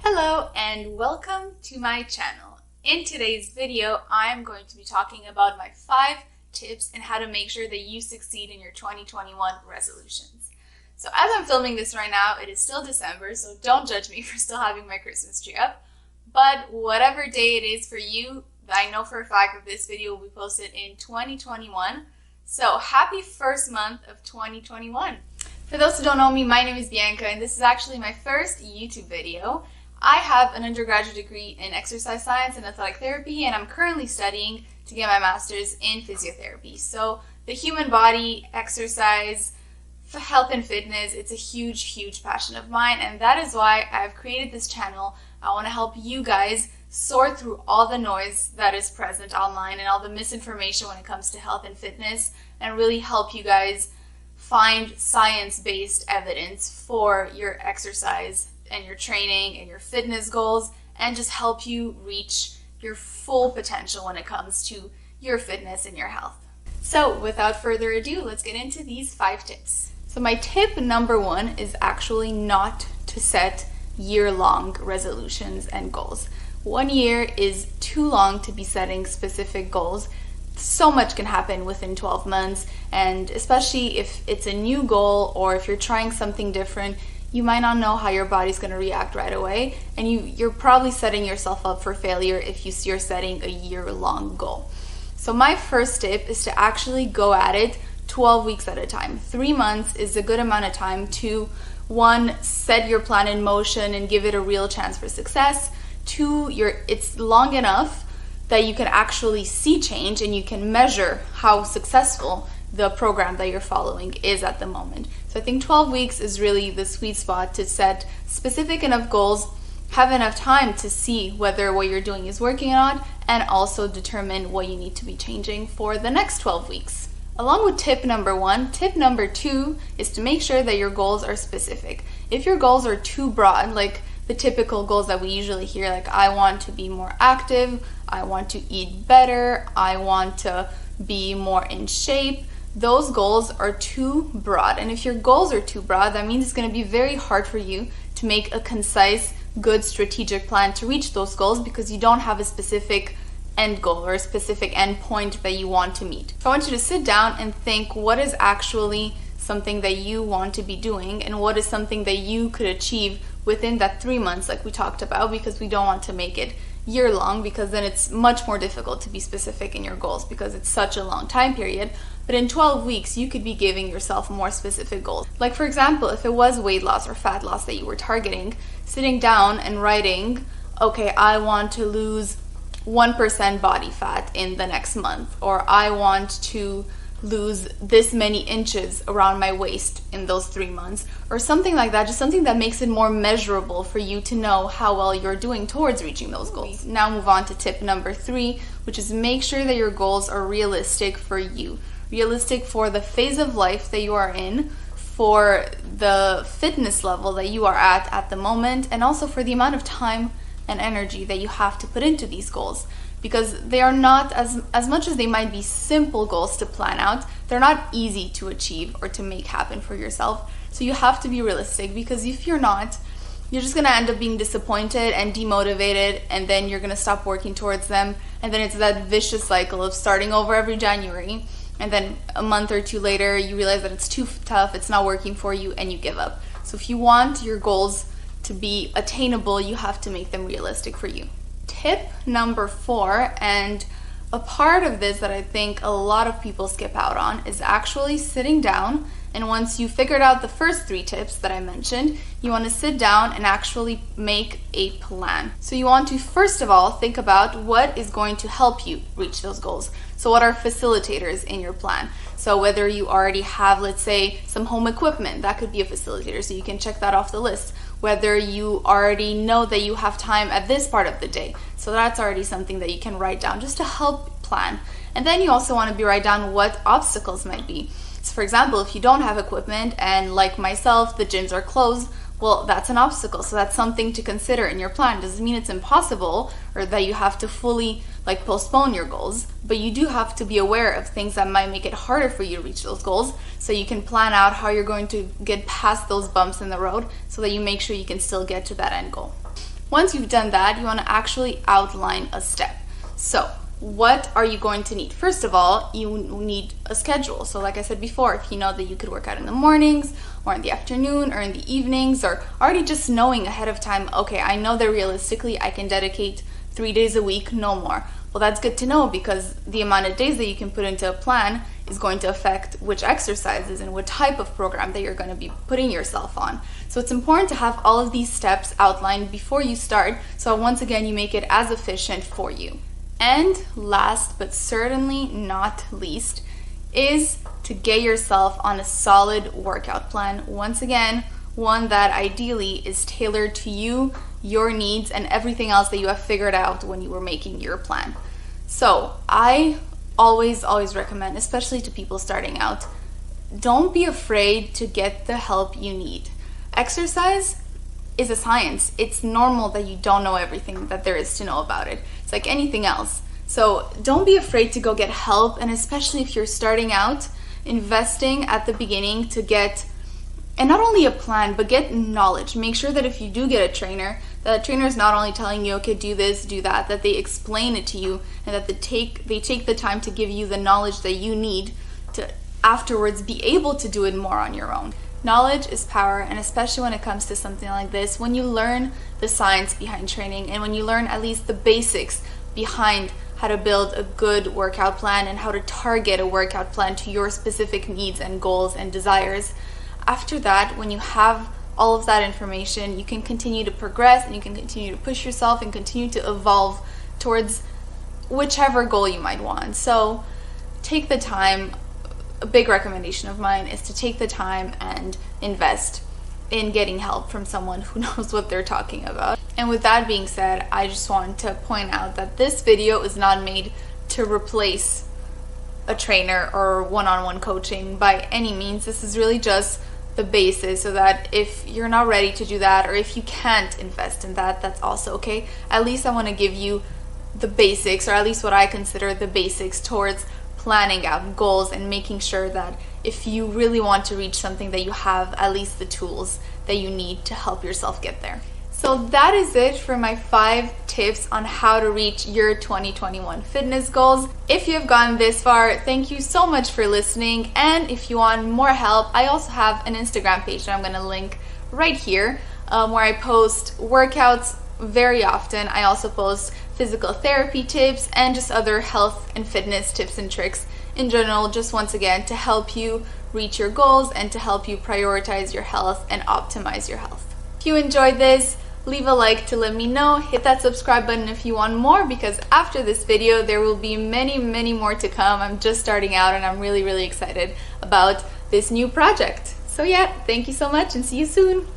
Hello and welcome to my channel. In today's video, I'm going to be talking about my 5 tips on how to make sure that you succeed in your 2021 resolutions. So as I'm filming this right now, it is still December, so don't judge me for still having my Christmas tree up. But whatever day it is for you, I know for a fact that this video will be posted in 2021. So happy first month of 2021. For those who don't know me, my name is Bianca and this is actually my first YouTube video. I have an undergraduate degree in exercise science and athletic therapy, and I'm currently studying to get my master's in physiotherapy. So the human body, exercise, health and fitness, it's a huge passion of mine, and that is why I've created this channel. I want to help you guys sort through all the noise that is present online and all the misinformation when it comes to health and fitness, and really help you guys find science-based evidence for your exercise and your training and your fitness goals, and just help you reach your full potential when it comes to your fitness and your health. So without further ado, let's get into these 5 tips. So my tip number 1 is actually not to set year-long resolutions and goals. 1 year is too long to be setting specific goals. So much can happen within 12 months, and especially if it's a new goal or if you're trying something different, you might not know how your body's going to react right away, and you're probably setting yourself up for failure if you're setting a year-long goal. So my first tip is to actually go at it 12 weeks at a time. 3 months is a good amount of time to, 1, set your plan in motion and give it a real chance for success. 2, it's long enough that you can actually see change and you can measure how successful the program that you're following is at the moment. So I think 12 weeks is really the sweet spot to set specific enough goals, have enough time to see whether what you're doing is working or not, and also determine what you need to be changing for the next 12 weeks. Along with tip number 1, tip number 2 is to make sure that your goals are specific. If your goals are too broad, like the typical goals that we usually hear, like I want to be more active, I want to eat better, I want to be more in shape, those goals are too broad. And if your goals are too broad, that means it's going to be very hard for you to make a concise, good strategic plan to reach those goals, because you don't have a specific end goal or a specific end point that you want to meet. So I want you to sit down and think, what is actually something that you want to be doing, and what is something that you could achieve within that 3 months like we talked about, because we don't want to make it year long, because then it's much more difficult to be specific in your goals because it's such a long time period. But in 12 weeks, you could be giving yourself more specific goals. Like for example, if it was weight loss or fat loss that you were targeting, sitting down and writing, okay, I want to lose 1% body fat in the next month, or I want to lose this many inches around my waist in those 3 months, or something like that. Just something that makes it more measurable for you to know how well you're doing towards reaching those goals. Now move on to tip number 3, which is make sure that your goals are realistic for you. Realistic for the phase of life that you are in, for the fitness level that you are at the moment, and also for the amount of time and energy that you have to put into these goals. Because they are not, as much as they might be simple goals to plan out, they're not easy to achieve or to make happen for yourself. So you have to be realistic, because if you're not, you're just going to end up being disappointed and demotivated, and then you're going to stop working towards them, and then it's that vicious cycle of starting over every January, and then a month or 2 later you realize that it's too tough, it's not working for you, and you give up. So if you want your goals to be attainable, you have to make them realistic for you. Tip number 4, and a part of this that I think a lot of people skip out on, is actually sitting down, and once you figured out the first 3 tips that I mentioned, you want to sit down and actually make a plan. So you want to first of all think about what is going to help you reach those goals. So what are facilitators in your plan? So whether you already have, let's say, some home equipment, that could be a facilitator, so you can check that off the list. Whether you already know that you have time at this part of the day, so that's already something that you can write down just to help plan. And then you also want to write down what obstacles might be. So for example, if you don't have equipment and like myself, the gyms are closed, well, that's an obstacle. So that's something to consider in your plan. Doesn't mean it's impossible or that you have to fully postpone your goals, but you do have to be aware of things that might make it harder for you to reach those goals, so you can plan out how you're going to get past those bumps in the road so that you make sure you can still get to that end goal. Once you've done that, you want to actually outline a step. So what are you going to need? First of all, you need a schedule. So like I said before, if you know that you could work out in the mornings or in the afternoon or in the evenings, or already just knowing ahead of time, okay, I know that realistically I can dedicate 3 days a week, no more. Well, that's good to know, because the amount of days that you can put into a plan is going to affect which exercises and what type of program that you're going to be putting yourself on. So it's important to have all of these steps outlined before you start, so once again you make it as efficient for you. And last but certainly not least is to get yourself on a solid workout plan. Once again, one that ideally is tailored to you, your needs, and everything else that you have figured out when you were making your plan. So I always recommend, especially to people starting out, don't be afraid to get the help you need. Exercise is a science. It's normal that you don't know everything that there is to know about it. It's like anything else. So don't be afraid to go get help, and especially if you're starting out, investing at the beginning to get, and not only a plan, but get knowledge. Make sure that if you do get a trainer, that the trainer is not only telling you, okay, do this, do that, that they explain it to you, and that they take the time to give you the knowledge that you need to afterwards be able to do it more on your own. Knowledge is power, and especially when it comes to something like this, when you learn the science behind training, and when you learn at least the basics behind how to build a good workout plan and how to target a workout plan to your specific needs and goals and desires, after that, when you have all of that information, you can continue to progress, and you can continue to push yourself and continue to evolve towards whichever goal you might want. So take the time. A big recommendation of mine is to take the time and invest in getting help from someone who knows what they're talking about. And with that being said, I just want to point out that this video is not made to replace a trainer or one-on-one coaching by any means. This is really just the basis, so that if you're not ready to do that, or if you can't invest in that, that's also okay. At least I want to give you the basics, or at least what I consider the basics towards planning out goals and making sure that if you really want to reach something, that you have at least the tools that you need to help yourself get there. So that is it for my 5 tips on how to reach your 2021 fitness goals. If you have gotten this far, thank you so much for listening. And if you want more help, I also have an Instagram page that I'm going to link right here, where I post workouts very often. I also post physical therapy tips and just other health and fitness tips and tricks in general, just once again to help you reach your goals and to help you prioritize your health and optimize your health. If you enjoyed this, leave a like to let me know. Hit that subscribe button if you want more, because after this video there will be many more to come. I'm just starting out, and I'm really excited about this new project. So yeah, thank you so much, and see you soon.